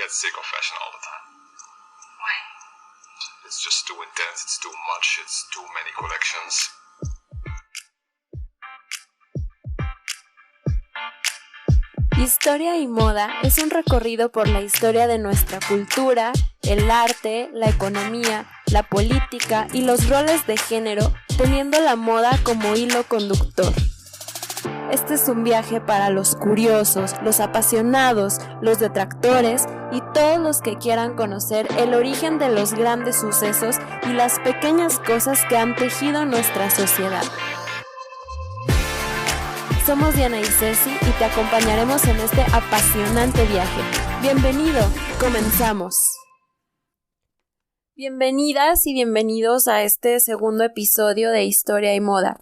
get sick of fashion all the time. Why? It's just too intense, it's too much, it's too many collections. Historia y moda es un recorrido por la historia de nuestra cultura, el arte, la economía, la política y los roles de género, teniendo la moda como hilo conductor. Este es un viaje para los curiosos, los apasionados, los detractores y todos los que quieran conocer el origen de los grandes sucesos y las pequeñas cosas que han tejido nuestra sociedad. Somos Diana y Ceci y te acompañaremos en este apasionante viaje. ¡Bienvenido! ¡Comenzamos! Bienvenidas y bienvenidos a este segundo episodio de Historia y Moda.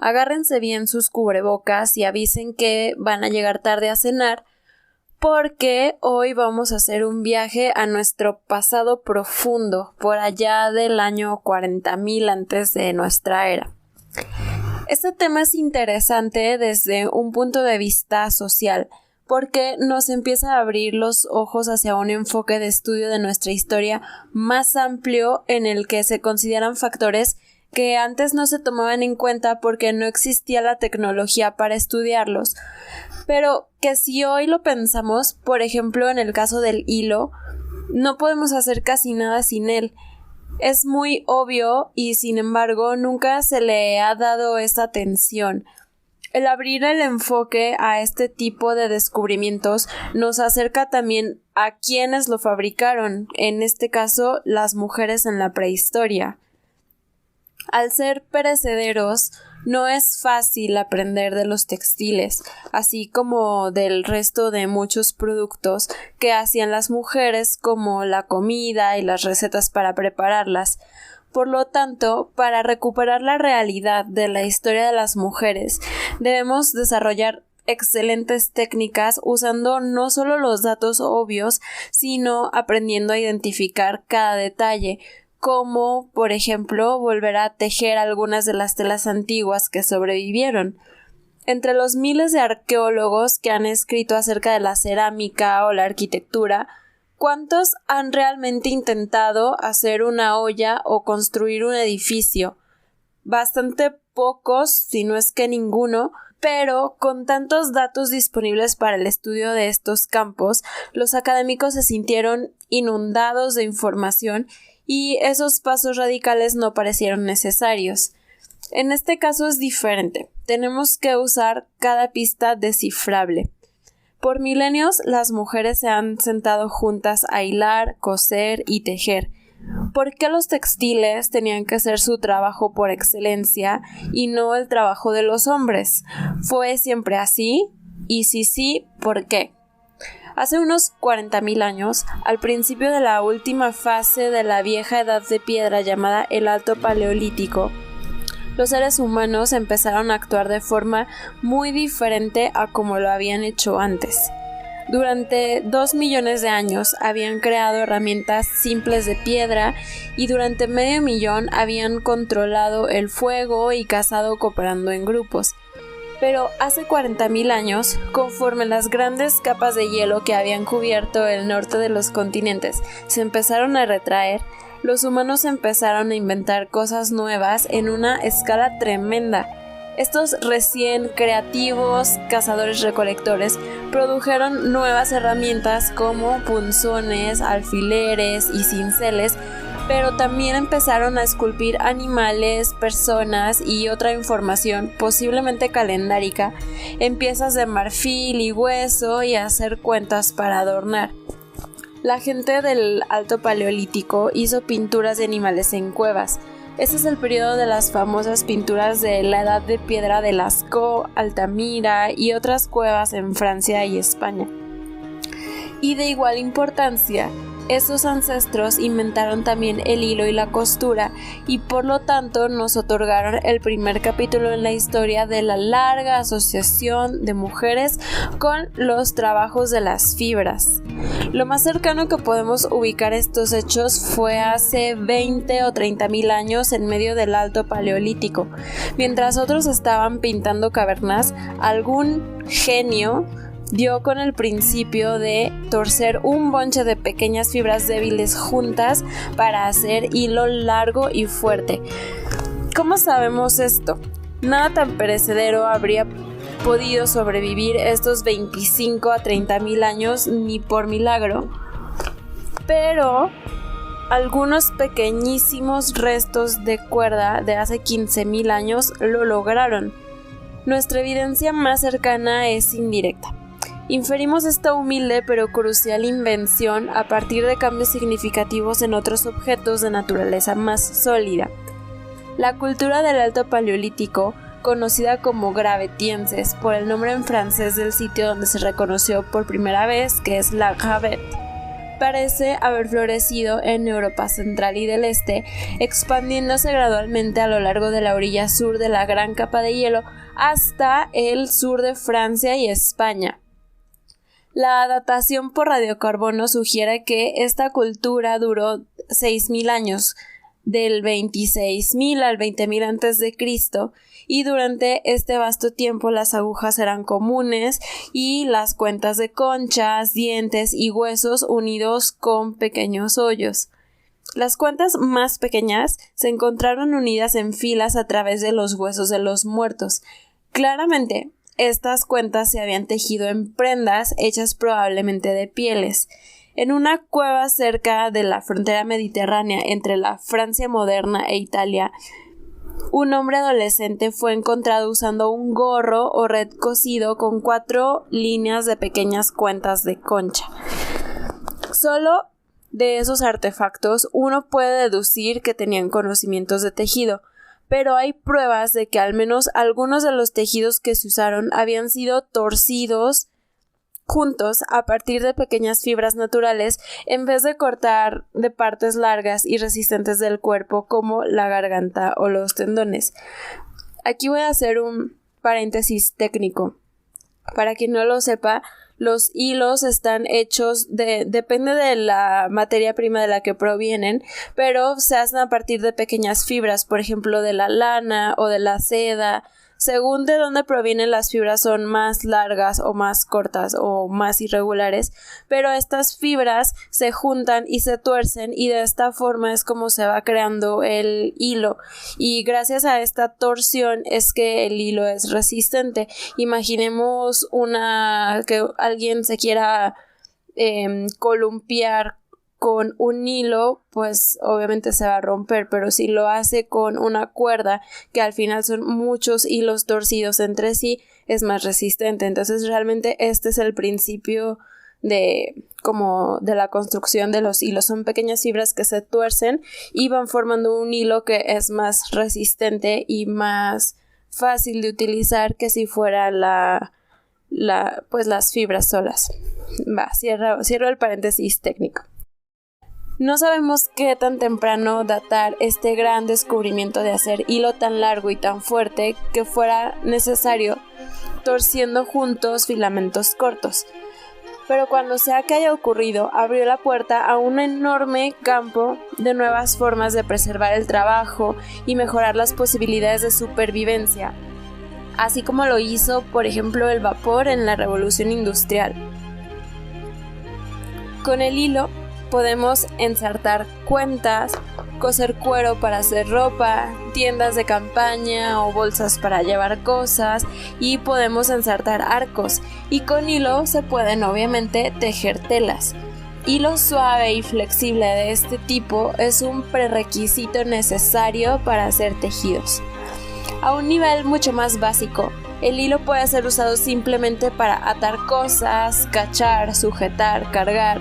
Agárrense bien sus cubrebocas y avisen que van a llegar tarde a cenar, porque hoy vamos a hacer un viaje a nuestro pasado profundo, por allá del año 40,000 antes de nuestra era. Este tema es interesante desde un punto de vista social, porque nos empieza a abrir los ojos hacia un enfoque de estudio de nuestra historia más amplio en el que se consideran factores que antes no se tomaban en cuenta porque no existía la tecnología para estudiarlos, pero que si hoy lo pensamos, por ejemplo en el caso del hilo, no podemos hacer casi nada sin él. Es muy obvio y sin embargo nunca se le ha dado esta atención. El abrir el enfoque a este tipo de descubrimientos nos acerca también a quienes lo fabricaron, en este caso las mujeres en la prehistoria. Al ser perecederos, no es fácil aprender de los textiles, así como del resto de muchos productos que hacían las mujeres, como la comida y las recetas para prepararlas. Por lo tanto, para recuperar la realidad de la historia de las mujeres, debemos desarrollar excelentes técnicas usando no solo los datos obvios, sino aprendiendo a identificar cada detalle, como, por ejemplo, volver a tejer algunas de las telas antiguas que sobrevivieron. Entre los miles de arqueólogos que han escrito acerca de la cerámica o la arquitectura, ¿cuántos han realmente intentado hacer una olla o construir un edificio? Bastante pocos, si no es que ninguno, pero con tantos datos disponibles para el estudio de estos campos, los académicos se sintieron inundados de información y esos pasos radicales no parecieron necesarios. En este caso es diferente. Tenemos que usar cada pista descifrable. Por milenios, las mujeres se han sentado juntas a hilar, coser y tejer. ¿Por qué los textiles tenían que ser su trabajo por excelencia y no el trabajo de los hombres? ¿Fue siempre así? Y si sí, ¿por qué? Hace unos 40,000 años, al principio de la última fase de la vieja edad de piedra llamada el Alto Paleolítico, los seres humanos empezaron a actuar de forma muy diferente a como lo habían hecho antes. Durante 2 millones de años habían creado herramientas simples de piedra y durante medio millón habían controlado el fuego y cazado cooperando en grupos. Pero hace 40,000 años, conforme las grandes capas de hielo que habían cubierto el norte de los continentes se empezaron a retraer, los humanos empezaron a inventar cosas nuevas en una escala tremenda. Estos recién creativos cazadores-recolectores produjeron nuevas herramientas como punzones, alfileres y cinceles, pero también empezaron a esculpir animales, personas y otra información, posiblemente calendárica, en piezas de marfil y hueso y a hacer cuentas para adornar. La gente del Alto Paleolítico hizo pinturas de animales en cuevas. Este es el periodo de las famosas pinturas de la Edad de Piedra de Lascaux, Altamira y otras cuevas en Francia y España. Y de igual importancia, esos ancestros inventaron también el hilo y la costura y por lo tanto nos otorgaron el primer capítulo en la historia de la larga asociación de mujeres con los trabajos de las fibras. Lo más cercano que podemos ubicar estos hechos fue hace 20 o 30,000 años en medio del Alto Paleolítico. Mientras otros estaban pintando cavernas, algún genio dio con el principio de torcer un bonche de pequeñas fibras débiles juntas para hacer hilo largo y fuerte. ¿Cómo sabemos esto? Nada tan perecedero habría podido sobrevivir estos 25 a 30 mil años ni por milagro, pero algunos pequeñísimos restos de cuerda de hace 15.000 años lo lograron. Nuestra evidencia más cercana es indirecta. Inferimos esta humilde pero crucial invención a partir de cambios significativos en otros objetos de naturaleza más sólida. La cultura del Alto Paleolítico, conocida como Gravetienses por el nombre en francés del sitio donde se reconoció por primera vez, que es La Gravette, parece haber florecido en Europa Central y del Este, expandiéndose gradualmente a lo largo de la orilla sur de la gran capa de hielo hasta el sur de Francia y España. La datación por radiocarbono sugiere que esta cultura duró 6.000 años, del 26.000 al 20.000 a.C., y durante este vasto tiempo las agujas eran comunes y las cuentas de conchas, dientes y huesos unidos con pequeños hoyos. Las cuentas más pequeñas se encontraron unidas en filas a través de los huesos de los muertos. Claramente, estas cuentas se habían tejido en prendas hechas probablemente de pieles. En una cueva cerca de la frontera mediterránea entre la Francia moderna e Italia, un hombre adolescente fue encontrado usando un gorro o red cosido con 4 líneas de pequeñas cuentas de concha. Solo de esos artefactos uno puede deducir que tenían conocimientos de tejido, pero hay pruebas de que al menos algunos de los tejidos que se usaron habían sido torcidos juntos a partir de pequeñas fibras naturales en vez de cortar de partes largas y resistentes del cuerpo como la garganta o los tendones. Aquí voy a hacer un paréntesis técnico. Para quien no lo sepa, los hilos están hechos depende de la materia prima de la que provienen, pero se hacen a partir de pequeñas fibras, por ejemplo de la lana o de la seda. Según de dónde provienen las fibras son más largas o más cortas o más irregulares, pero estas fibras se juntan y se tuercen y de esta forma es como se va creando el hilo y gracias a esta torsión es que el hilo es resistente. Imaginemos que alguien se quiera columpiar con un hilo, pues obviamente se va a romper, pero si lo hace con una cuerda, que al final son muchos hilos torcidos entre sí, es más resistente. Entonces realmente este es el principio de la construcción de los hilos. Son pequeñas fibras que se tuercen y van formando un hilo que es más resistente y más fácil de utilizar que si fuera pues las fibras solas. Cierro el paréntesis técnico. No sabemos qué tan temprano datar este gran descubrimiento de hacer hilo tan largo y tan fuerte que fuera necesario torciendo juntos filamentos cortos. Pero cuando sea que haya ocurrido, abrió la puerta a un enorme campo de nuevas formas de preservar el trabajo y mejorar las posibilidades de supervivencia, así como lo hizo, por ejemplo, el vapor en la Revolución Industrial. Con el hilo podemos ensartar cuentas, coser cuero para hacer ropa, tiendas de campaña o bolsas para llevar cosas y podemos ensartar arcos y con hilo se pueden obviamente tejer telas. Hilo suave y flexible de este tipo es un prerequisito necesario para hacer tejidos. A un nivel mucho más básico, el hilo puede ser usado simplemente para atar cosas, cachar, sujetar, cargar.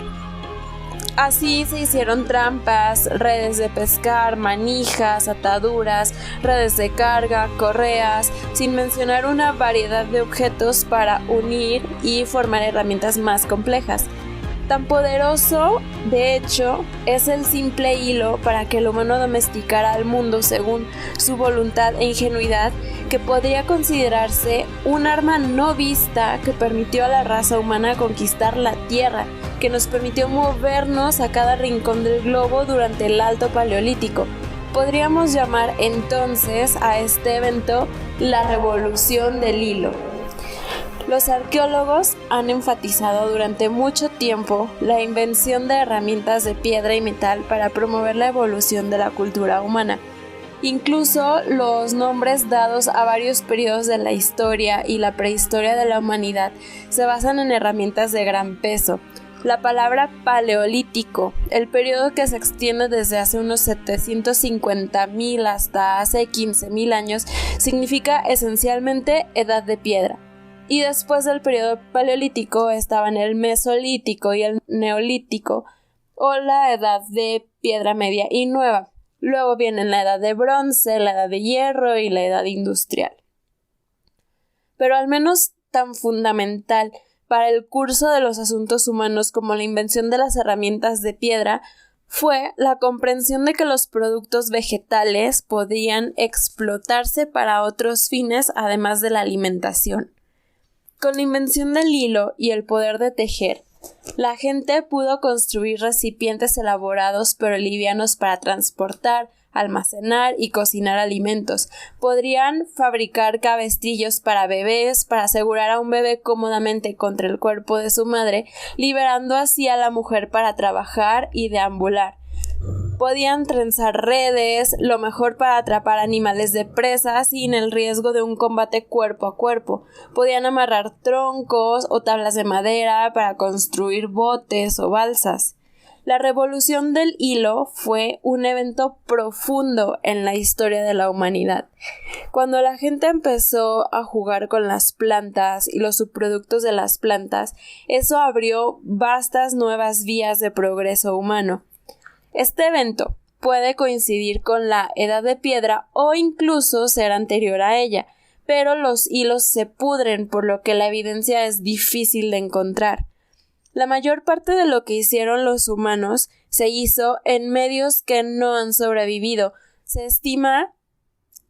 Así se hicieron trampas, redes de pescar, manijas, ataduras, redes de carga, correas, sin mencionar una variedad de objetos para unir y formar herramientas más complejas. Tan poderoso, de hecho, es el simple hilo para que el humano domesticara al mundo según su voluntad e ingenuidad, que podría considerarse un arma no vista que permitió a la raza humana conquistar la Tierra, que nos permitió movernos a cada rincón del globo durante el Alto Paleolítico. Podríamos llamar entonces a este evento la Revolución del Hilo. Los arqueólogos han enfatizado durante mucho tiempo la invención de herramientas de piedra y metal para promover la evolución de la cultura humana. Incluso los nombres dados a varios periodos de la historia y la prehistoria de la humanidad se basan en herramientas de gran peso. La palabra paleolítico, el periodo que se extiende desde hace unos 750.000 hasta hace 15.000 años, significa esencialmente edad de piedra. Y después del periodo paleolítico estaban el mesolítico y el neolítico, o la edad de piedra media y nueva. Luego vienen la edad de bronce, la edad de hierro y la edad industrial. Pero al menos tan fundamental para el curso de los asuntos humanos como la invención de las herramientas de piedra fue la comprensión de que los productos vegetales podían explotarse para otros fines además de la alimentación. Con la invención del hilo y el poder de tejer, la gente pudo construir recipientes elaborados pero livianos para transportar, almacenar y cocinar alimentos. Podrían fabricar cabestrillos para bebés para asegurar a un bebé cómodamente contra el cuerpo de su madre, liberando así a la mujer para trabajar y deambular. Podían trenzar redes, lo mejor para atrapar animales de presa sin el riesgo de un combate cuerpo a cuerpo. Podían amarrar troncos o tablas de madera para construir botes o balsas. La revolución del hilo fue un evento profundo en la historia de la humanidad. Cuando la gente empezó a jugar con las plantas y los subproductos de las plantas, eso abrió vastas nuevas vías de progreso humano. Este evento puede coincidir con la Edad de Piedra o incluso ser anterior a ella, pero los hilos se pudren, por lo que la evidencia es difícil de encontrar. La mayor parte de lo que hicieron los humanos se hizo en medios que no han sobrevivido. Se estima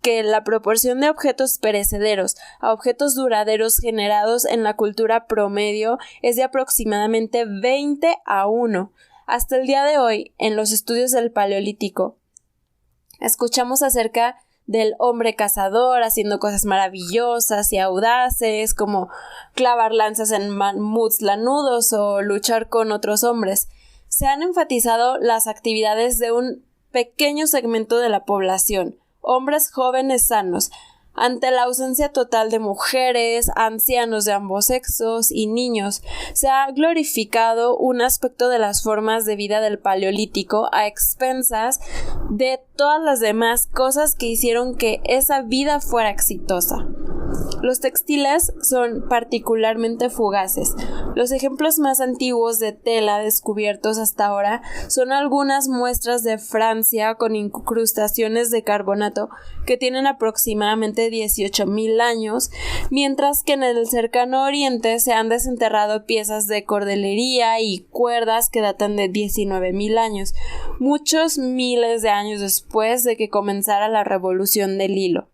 que la proporción de objetos perecederos a objetos duraderos generados en la cultura promedio es de aproximadamente 20:1. Hasta el día de hoy, en los estudios del Paleolítico, escuchamos acerca del hombre cazador haciendo cosas maravillosas y audaces, como clavar lanzas en mamuts lanudos o luchar con otros hombres. Se han enfatizado las actividades de un pequeño segmento de la población, hombres jóvenes sanos, ante la ausencia total de mujeres, ancianos de ambos sexos y niños. Se ha glorificado un aspecto de las formas de vida del Paleolítico a expensas de todas las demás cosas que hicieron que esa vida fuera exitosa. Los textiles son particularmente fugaces. Los ejemplos más antiguos de tela descubiertos hasta ahora son algunas muestras de Francia con incrustaciones de carbonato que tienen aproximadamente 18.000 años, mientras que en el cercano Oriente se han desenterrado piezas de cordelería y cuerdas que datan de 19.000 años, muchos miles de años después de que comenzara la revolución del hilo.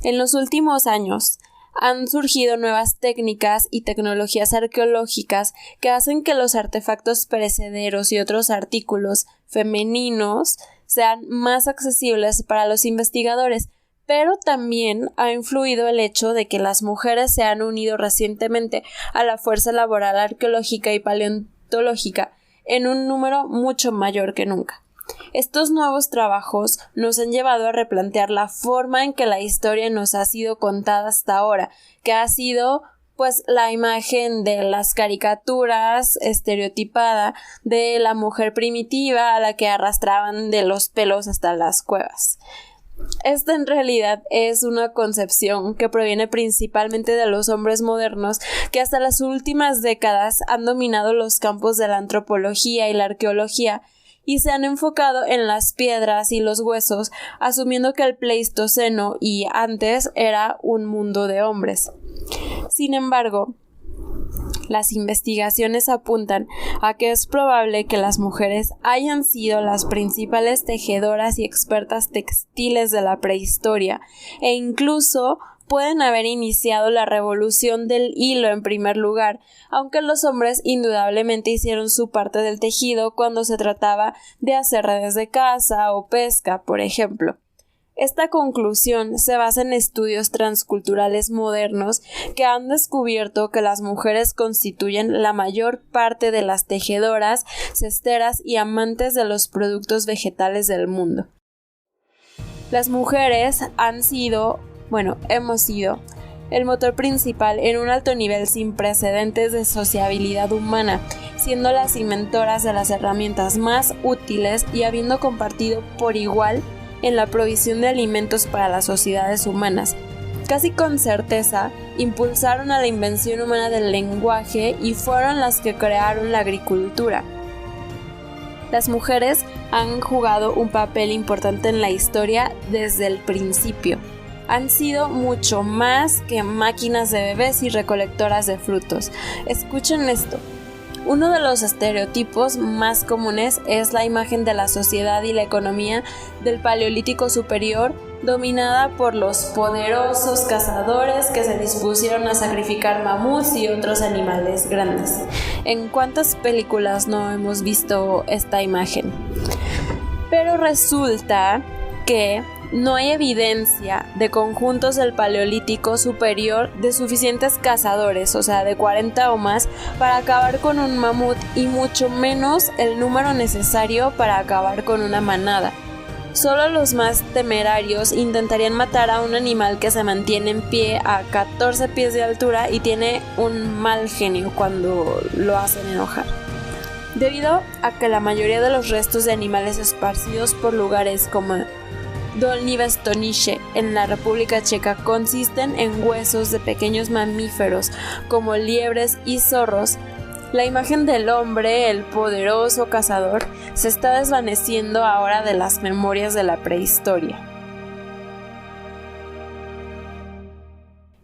En los últimos años han surgido nuevas técnicas y tecnologías arqueológicas que hacen que los artefactos perecederos y otros artículos femeninos sean más accesibles para los investigadores, pero también ha influido el hecho de que las mujeres se han unido recientemente a la fuerza laboral arqueológica y paleontológica en un número mucho mayor que nunca. Estos nuevos trabajos nos han llevado a replantear la forma en que la historia nos ha sido contada hasta ahora, que ha sido pues la imagen de las caricaturas estereotipada de la mujer primitiva a la que arrastraban de los pelos hasta las cuevas. Esta en realidad es una concepción que proviene principalmente de los hombres modernos que hasta las últimas décadas han dominado los campos de la antropología y la arqueología y se han enfocado en las piedras y los huesos, asumiendo que el Pleistoceno y antes era un mundo de hombres. Sin embargo, las investigaciones apuntan a que es probable que las mujeres hayan sido las principales tejedoras y expertas textiles de la prehistoria e incluso pueden haber iniciado la revolución del hilo en primer lugar, aunque los hombres indudablemente hicieron su parte del tejido cuando se trataba de hacer redes de caza o pesca, por ejemplo. Esta conclusión se basa en estudios transculturales modernos que han descubierto que las mujeres constituyen la mayor parte de las tejedoras, cesteras y amantes de los productos vegetales del mundo. Las mujeres hemos sido el motor principal en un alto nivel sin precedentes de sociabilidad humana, siendo las inventoras de las herramientas más útiles y habiendo compartido por igual en la provisión de alimentos para las sociedades humanas. Casi con certeza, impulsaron a la invención humana del lenguaje y fueron las que crearon la agricultura. Las mujeres han jugado un papel importante en la historia desde el principio. Han sido mucho más que máquinas de bebés y recolectoras de frutos. Escuchen esto. Uno de los estereotipos más comunes es la imagen de la sociedad y la economía del Paleolítico Superior, dominada por los poderosos cazadores que se dispusieron a sacrificar mamuts y otros animales grandes. ¿En cuántas películas no hemos visto esta imagen? Pero resulta que no hay evidencia de conjuntos del Paleolítico Superior de suficientes cazadores, o sea, de 40 o más, para acabar con un mamut y mucho menos el número necesario para acabar con una manada. Solo los más temerarios intentarían matar a un animal que se mantiene en pie a 14 pies de altura y tiene un mal genio cuando lo hacen enojar. Debido a que la mayoría de los restos de animales esparcidos por lugares como Dolní Věstonice en la República Checa consisten en huesos de pequeños mamíferos como liebres y zorros, la imagen del hombre, el poderoso cazador, se está desvaneciendo ahora de las memorias de la prehistoria.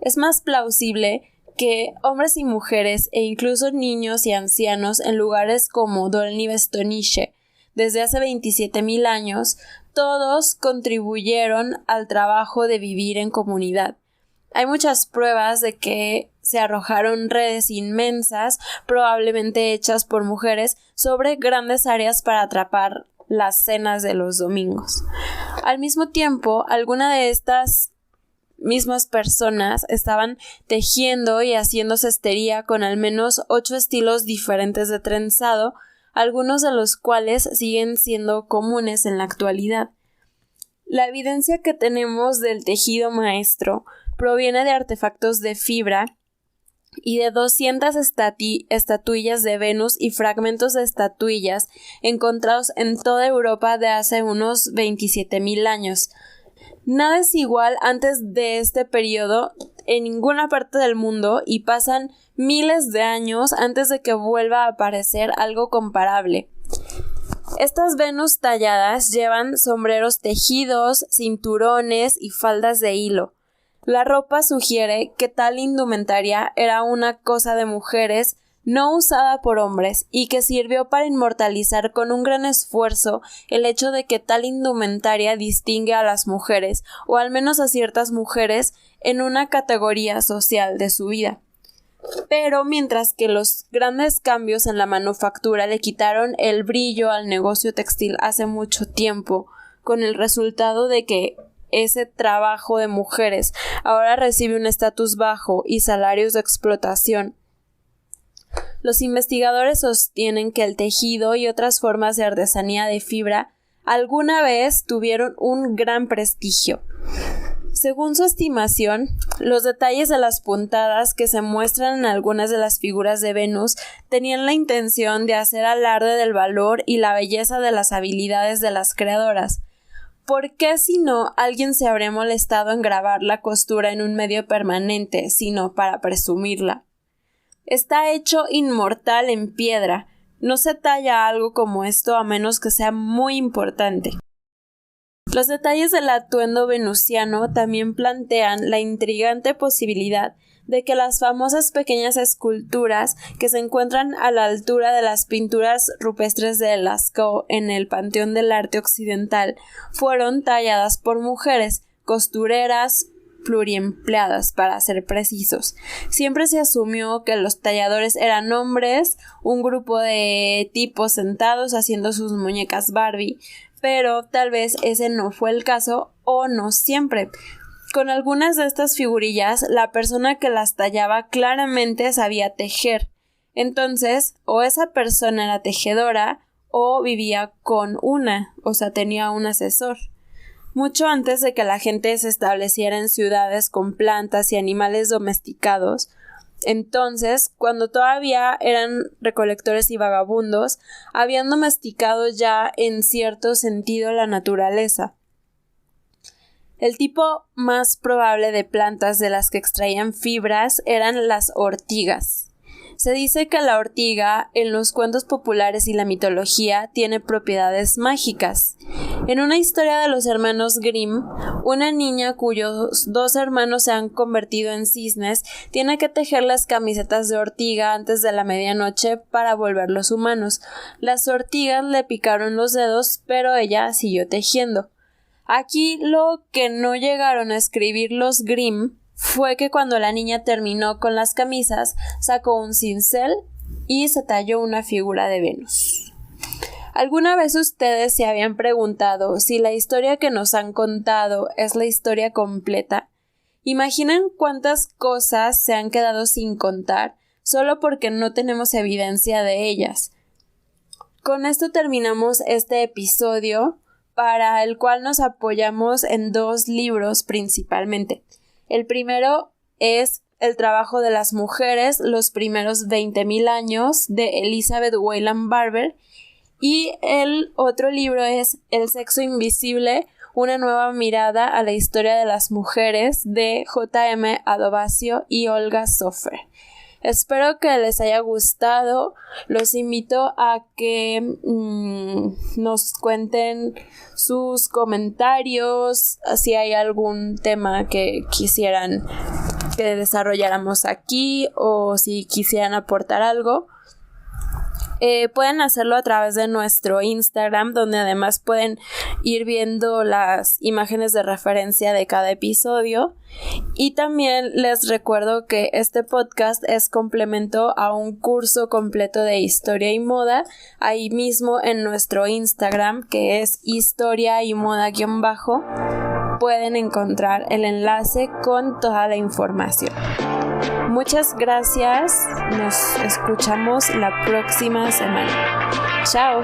Es más plausible que hombres y mujeres e incluso niños y ancianos en lugares como Dolní Věstonice desde hace 27,000 años todos contribuyeron al trabajo de vivir en comunidad. Hay muchas pruebas de que se arrojaron redes inmensas, probablemente hechas por mujeres, sobre grandes áreas para atrapar las cenas de los domingos. Al mismo tiempo, algunas de estas mismas personas estaban tejiendo y haciendo cestería con al menos 8 estilos diferentes de trenzado, algunos de los cuales siguen siendo comunes en la actualidad. La evidencia que tenemos del tejido maestro proviene de artefactos de fibra y de 200 estatuillas de Venus y fragmentos de estatuillas encontrados en toda Europa de hace unos 27,000 años. Nada es igual antes de este periodo en ninguna parte del mundo y pasan miles de años antes de que vuelva a aparecer algo comparable. Estas Venus talladas llevan sombreros tejidos, cinturones y faldas de hilo. La ropa sugiere que tal indumentaria era una cosa de mujeres no usada por hombres y que sirvió para inmortalizar con un gran esfuerzo el hecho de que tal indumentaria distingue a las mujeres, o al menos a ciertas mujeres, en una categoría social de su vida. Pero mientras que los grandes cambios en la manufactura le quitaron el brillo al negocio textil hace mucho tiempo, con el resultado de que ese trabajo de mujeres ahora recibe un estatus bajo y salarios de explotación, los investigadores sostienen que el tejido y otras formas de artesanía de fibra alguna vez tuvieron un gran prestigio. Según su estimación, los detalles de las puntadas que se muestran en algunas de las figuras de Venus tenían la intención de hacer alarde del valor y la belleza de las habilidades de las creadoras. ¿Por qué si no alguien se habría molestado en grabar la costura en un medio permanente, sino para presumirla? Está hecho inmortal en piedra. No se talla algo como esto a menos que sea muy importante. Los detalles del atuendo venusiano también plantean la intrigante posibilidad de que las famosas pequeñas esculturas que se encuentran a la altura de las pinturas rupestres de Lascaux en el Panteón del Arte Occidental fueron talladas por mujeres, costureras, pluriempleadas, para ser precisos. Siempre se asumió que los talladores eran hombres, un grupo de tipos sentados haciendo sus muñecas Barbie, pero tal vez ese no fue el caso o no siempre. Con algunas de estas figurillas, la persona que las tallaba claramente sabía tejer. Entonces, o esa persona era tejedora o vivía con una, o sea, tenía un asesor. Mucho antes de que la gente se estableciera en ciudades con plantas y animales domesticados, entonces, cuando todavía eran recolectores y vagabundos, habían domesticado ya en cierto sentido la naturaleza. El tipo más probable de plantas de las que extraían fibras eran las ortigas. Se dice que la ortiga, en los cuentos populares y la mitología, tiene propiedades mágicas. En una historia de los hermanos Grimm, una niña cuyos dos hermanos se han convertido en cisnes tiene que tejer las camisetas de ortiga antes de la medianoche para volverlos humanos. Las ortigas le picaron los dedos, pero ella siguió tejiendo. Aquí lo que no llegaron a escribir los Grimm fue que cuando la niña terminó con las camisas, sacó un cincel y se talló una figura de Venus. ¿Alguna vez ustedes se habían preguntado si la historia que nos han contado es la historia completa? Imaginen cuántas cosas se han quedado sin contar solo porque no tenemos evidencia de ellas. Con esto terminamos este episodio, para el cual nos apoyamos en 2 libros principalmente. El primero es El trabajo de las mujeres, los primeros 20,000 años, de Elizabeth Wayland Barber, y el otro libro es El sexo invisible, una nueva mirada a la historia de las mujeres, de J.M. Adovasio y Olga Soffer. Espero que les haya gustado. Los invito a que nos cuenten sus comentarios, si hay algún tema que quisieran que desarrolláramos aquí o si quisieran aportar algo. Pueden hacerlo a través de nuestro Instagram, donde además pueden ir viendo las imágenes de referencia de cada episodio. Y también les recuerdo que este podcast es complemento a un curso completo de historia y moda, ahí mismo en nuestro Instagram, que es historia y moda _ pueden encontrar el enlace con toda la información. Muchas gracias, nos escuchamos la próxima semana. Chao.